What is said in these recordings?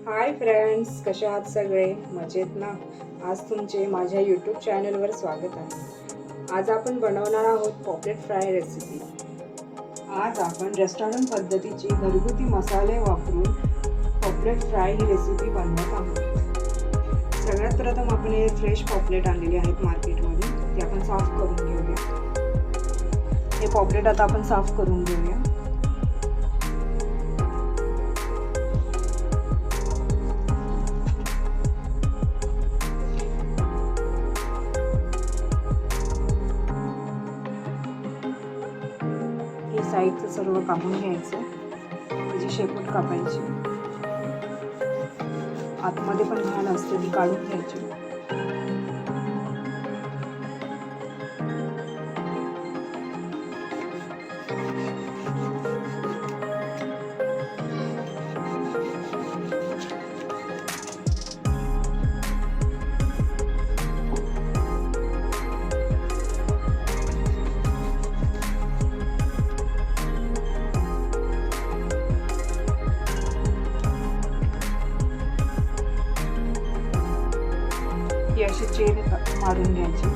Hi friends, कसे आहात सगळे? मजेत ना? आज तुमचे माझ्या यूट्यूब चॅनलवर स्वागत आहे. आज आपण बनवणार आहोत पॉपलेट फ्राय रेसिपी. आज आपण रेस्टॉरंट पद्धतीची घरगुती मसाले वापरून पॉपलेट फ्राय ही रेसिपी बनवत आहोत. सगळ्यात प्रथम आपण हे फ्रेश पॉपलेट आणलेले आहेत मार्केटमध्ये. ते आपण साफ करून घेऊया. हे पॉपलेट आता आपण साफ करून घेऊया. साईडचं सर्व कापून घ्यायचं, त्याची शेपूट कापायची. आतमध्ये पण घाण असते ती काढून घ्यायची. अशी चेन मारून घ्यायची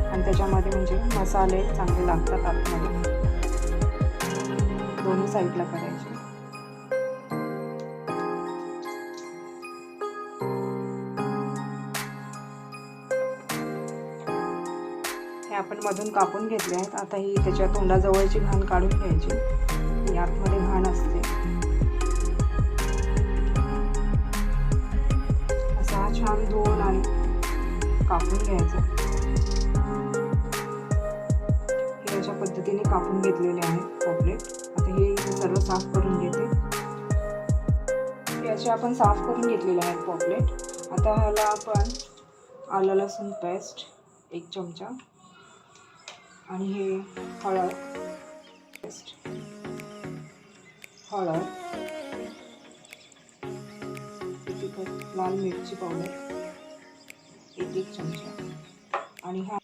आणि त्याच्यामध्ये म्हणजे मसाले चांगले लागतात आतमध्ये. दोन्ही साईडला करायचे. हे आपण मधून कापून घेतले आहेत. आता ही त्याच्या तोंडाजवळची घाण काढून घ्यायची. ही आतमध्ये घाण असते. छान धुवून आणि कापून घ्यायचं. हे अशा पद्धतीने कापून घेतलेले आहेत पॉपलेट. आता हे सर्व साफ करून घेते. हे असे आपण साफ करून घेतलेले आहेत पॉपलेट. आता ह्याला आपण आलं लसूण पेस्ट 1 चमचा आणि हे हळद पेस्ट, लाल मिरची पावडर 1 चमचा आणि हा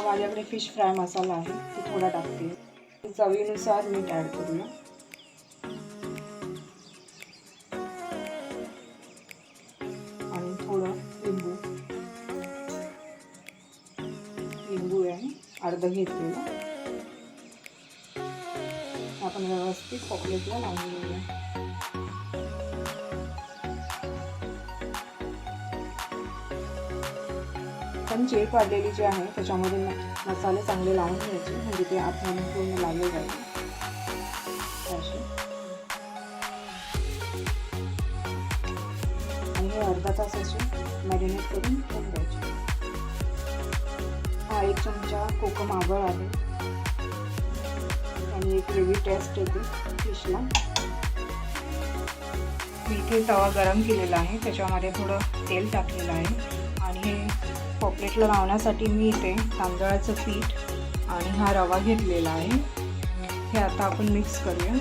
माझ्याकडे फिश फ्राय मसाला आहे, तो थोडा टाकते. चवीनुसार मीठ ॲड करूया. आणि थोडं लिंबू आहे अर्ध घेतलेलं. आपण व्यवस्थित पॉपलेटला लावून घेऊया. पण चेक काढलेली जी आहे त्याच्यामध्ये मसाले चांगले लावून घ्यायचे, म्हणजे ते आतमध्ये पूर्ण लागले जाईल. आणि हे अर्धा तास असे मॅरिनेट करून ठेवून द्यायचे. हा 1 चमचा कोकम आगर आहे आणि एक वेगळी टेस्ट येते फिशला. मी इथे तवा गरम केलेला आहे, त्याच्यामध्ये थोडं तेल टाकलेलं आहे आणि हे पॉपलेटला लावण्यासाठी मी इथे तांदळाचं पीठ आणि हा रवा घेतलेला आहे. हे आता आपण मिक्स करूया.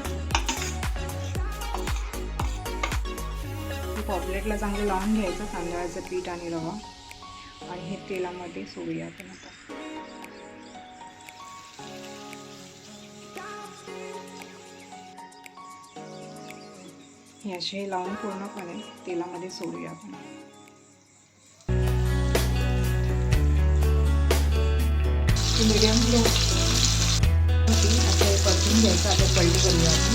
पॉपलेटला चांगलं लावून घ्यायचं तांदळाचं पीठ आणि रवा आणि हे तेलामध्ये सोडूया आपण आता. हे असे लावून पूर्णपणे तेलामध्ये सोडूया आपण. मीडियम फ्लेम असं परतून घ्यायचं. आता पलटी करूया आपण.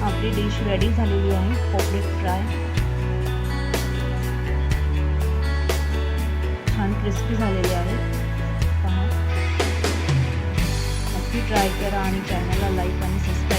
आपली डिश रेडी झालेली आहे पॉपलेट फ्राय. छान क्रिस्पी झालेले आहे. पहा, नक्की ट्राय करा आणि चॅनलला लाईक आणि सबस्क्राईब